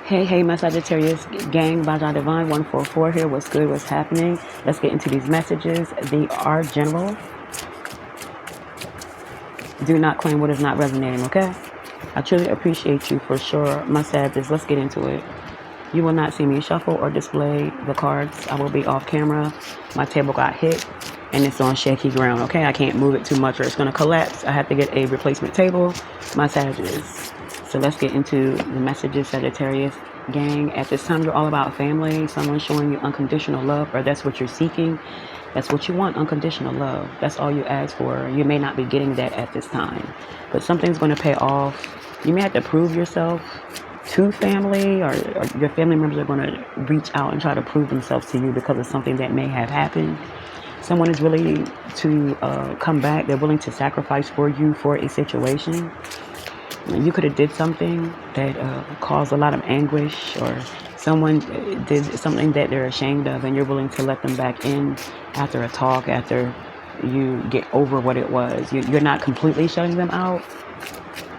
Hey, my Sagittarius gang, Baja Divine 144 here. What's good? What's happening? Let's get into these messages. They are general. Do not claim what is not resonating, okay? I truly appreciate you for sure, my Sagittarius. Let's get into it. You will not see me shuffle or display the cards. I will be off camera. My table got hit and it's on shaky ground, okay? I can't move it too much or it's going to collapse. I have to get a replacement table, my Sagittarius. So let's get into the messages, Sagittarius gang. At this time, you're all about family. Someone showing you unconditional love, or that's what you're seeking. That's what you want, unconditional love. That's all you ask for. You may not be getting that at this time, but something's going to pay off. You may have to prove yourself to family, or your family members are going to reach out and try to prove themselves to you because of something that may have happened. Someone is willing to come back. They're willing to sacrifice for you for a situation. You could have did something that caused a lot of anguish, or someone did something that they're ashamed of, and you're willing to let them back in after a talk, after you get over what it was. You're not completely shutting them out.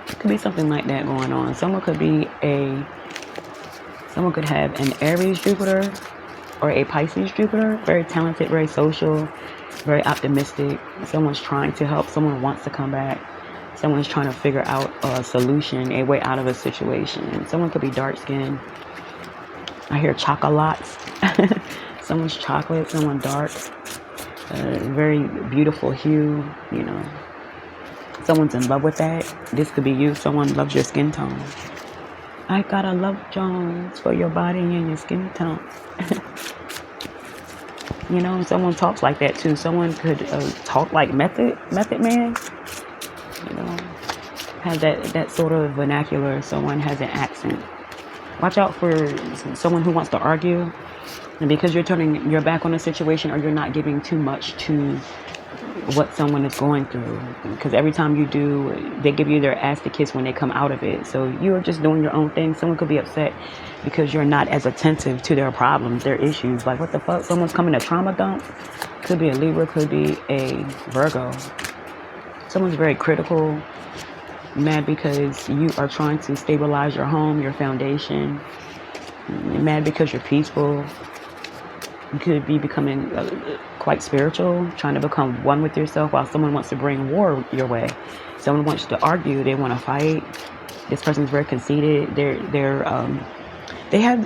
It could be something like that going on. Someone could have an Aries Jupiter or a Pisces Jupiter. Very talented, very social, very optimistic. Someone's trying to help. Someone wants to come back. Someone's trying to figure out a solution, a way out of a situation. Someone could be dark-skinned. I hear chocolates. Someone's chocolate, someone dark. Very beautiful hue, you know. Someone's in love with that. This could be you. Someone loves your skin tone. I got a love Jones for your body and your skin tone. You know, someone talks like that too. Someone could talk like Method Man. You know, has that sort of vernacular. Someone has an accent. Watch out for someone who wants to argue, and because you're turning your back on a situation, or you're not giving too much to what someone is going through, because every time you do, they give you their ass to kiss when they come out of it. So you're just doing your own thing. Someone could be upset because you're not as attentive to their problems, their issues. Like, what the fuck? Someone's coming to trauma dump. Could be a Libra, could be a Virgo. Someone's very critical, mad because you are trying to stabilize your home, your foundation. You're mad because you're peaceful. You could be becoming quite spiritual, trying to become one with yourself, while someone wants to bring war your way. Someone wants to argue, they want to fight. This person's very conceited. They have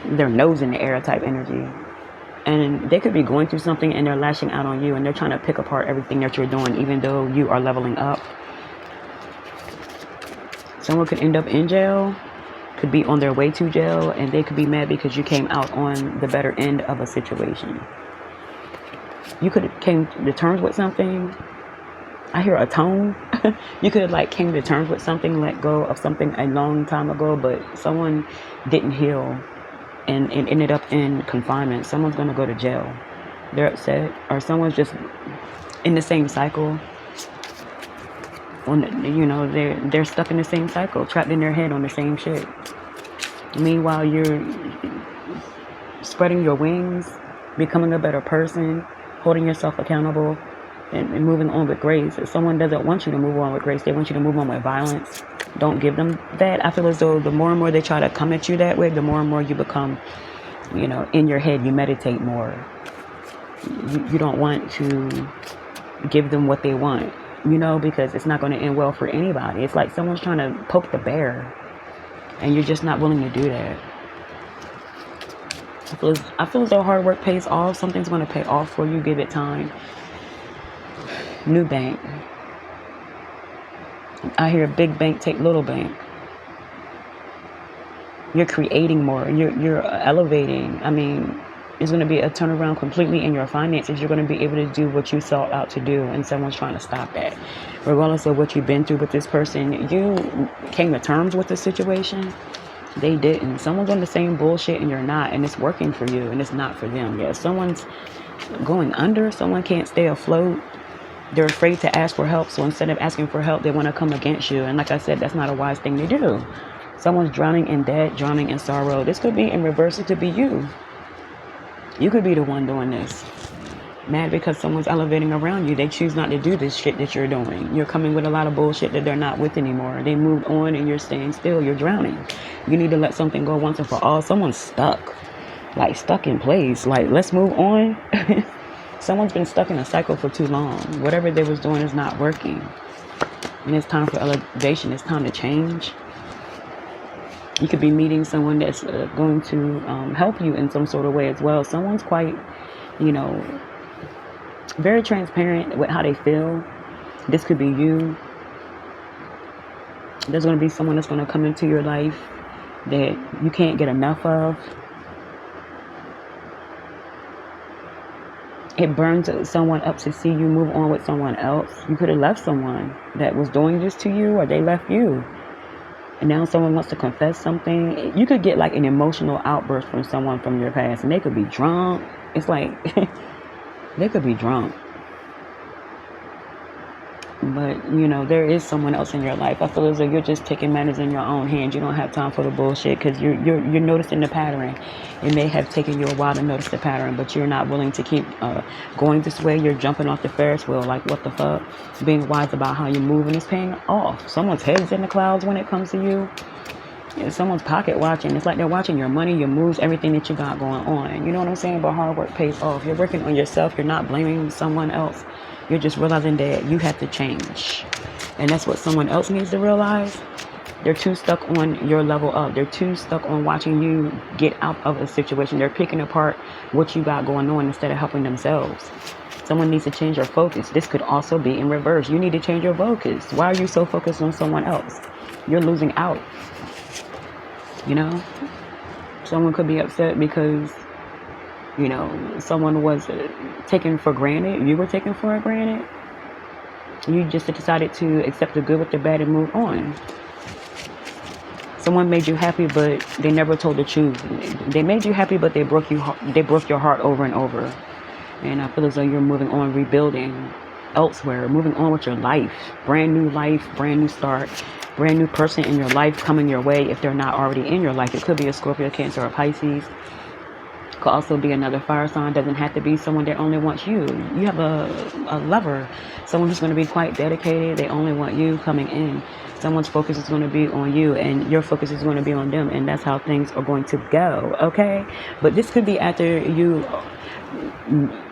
their nose in the air type energy. And they could be going through something and they're lashing out on you, and they're trying to pick apart everything that you're doing, even though you are leveling up. Someone could end up in jail, could be on their way to jail, and they could be mad because you came out on the better end of a situation. You could have came to terms with something. I hear a tone. You could have came to terms with something, let go of something a long time ago, but someone didn't heal and ended up in confinement. Someone's going to go to jail. They're upset, or someone's just in the same cycle. They're stuck in the same cycle, trapped in their head on the same shit. Meanwhile, you're spreading your wings, becoming a better person, holding yourself accountable, and moving on with grace. If someone doesn't want you to move on with grace, they want you to move on with violence. Don't give them that. I feel as though the more and more they try to come at you that way, the more and more you become, in your head, you meditate more. You don't want to give them what they want, because it's not going to end well for anybody. It's like someone's trying to poke the bear, and you're just not willing to do that. I feel as though hard work pays off. Something's going to pay off for you. Give it time. New bank. I hear big bank take little bank. You're creating more. You're elevating. I mean, it's going to be a turnaround completely in your finances. You're going to be able to do what you sought out to do, and someone's trying to stop that. Regardless of what you've been through with this person, you came to terms with the situation. They didn't. Someone's on the same bullshit and you're not, and it's working for you and it's not for them. Yeah, someone's going under. Someone can't stay afloat. They're afraid to ask for help, so instead of asking for help, they want to come against you. And like I said, that's not a wise thing to do. Someone's drowning in debt, drowning in sorrow. This could be in reverse. It could be you. You could be the one doing this. Mad because someone's elevating around you. They choose not to do this shit that you're doing. You're coming with a lot of bullshit that they're not with anymore. They moved on and you're staying still. You're drowning. You need to let something go once and for all. Someone's stuck. Like stuck in place. Like, let's move on. Someone's been stuck in a cycle for too long. Whatever they was doing is not working. And it's time for elevation. It's time to change. You could be meeting someone that's going to help you in some sort of way as well. Someone's quite, very transparent with how they feel. This could be you. There's going to be someone that's going to come into your life that you can't get enough of. It burns someone up to see you move on with someone else. You could have left someone that was doing this to you, or they left you. And now someone wants to confess something. You could get like an emotional outburst from someone from your past, and they could be drunk. It's like, they could be drunk. But, there is someone else in your life. I feel as though you're just taking matters in your own hands. You don't have time for the bullshit because you're noticing the pattern. It may have taken you a while to notice the pattern, but you're not willing to keep going this way. You're jumping off the Ferris wheel like, what the fuck? Being wise about how you move, and it's paying off. Someone's head's in the clouds when it comes to you. Someone's pocket watching. It's like they're watching your money, your moves, everything that you got going on. You know what I'm saying? But hard work pays off. You're working on yourself. You're not blaming someone else. You're just realizing that you have to change. And that's what someone else needs to realize. They're too stuck on your level up. They're too stuck on watching you get out of a situation. They're picking apart what you got going on instead of helping themselves. Someone needs to change your focus. This could also be in reverse. You need to change your focus. Why are you so focused on someone else? You're losing out. Someone could be upset because, someone was taken for granted. You were taken for granted. You just decided to accept the good with the bad and move on. Someone made you happy, but they never told the truth. They made you happy, but they broke your heart over and over. And I feel as though you're moving on, rebuilding elsewhere, moving on with your life. Brand new start. Brand new person in your life coming your way if they're not already in your life. It could be a Scorpio, Cancer, or Pisces. Could also be another fire sign. Doesn't have to be someone that only wants you. You have a lover, someone who's going to be quite dedicated. They only want you coming in. Someone's focus is going to be on you, and your focus is going to be on them, and that's how things are going to go. Okay, but this could be after you.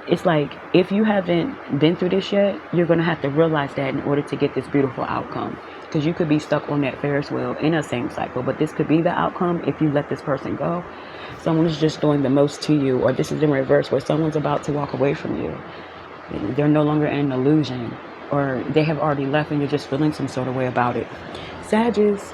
It's like, if you haven't been through this yet, you're going to have to realize that in order to get this beautiful outcome. Because you could be stuck on that Ferris wheel in a same cycle, but this could be the outcome if you let this person go. Someone is just doing the most to you, or this is in reverse where someone's about to walk away from you. They're no longer in an illusion, or they have already left and you're just feeling some sort of way about it. Sagittarius,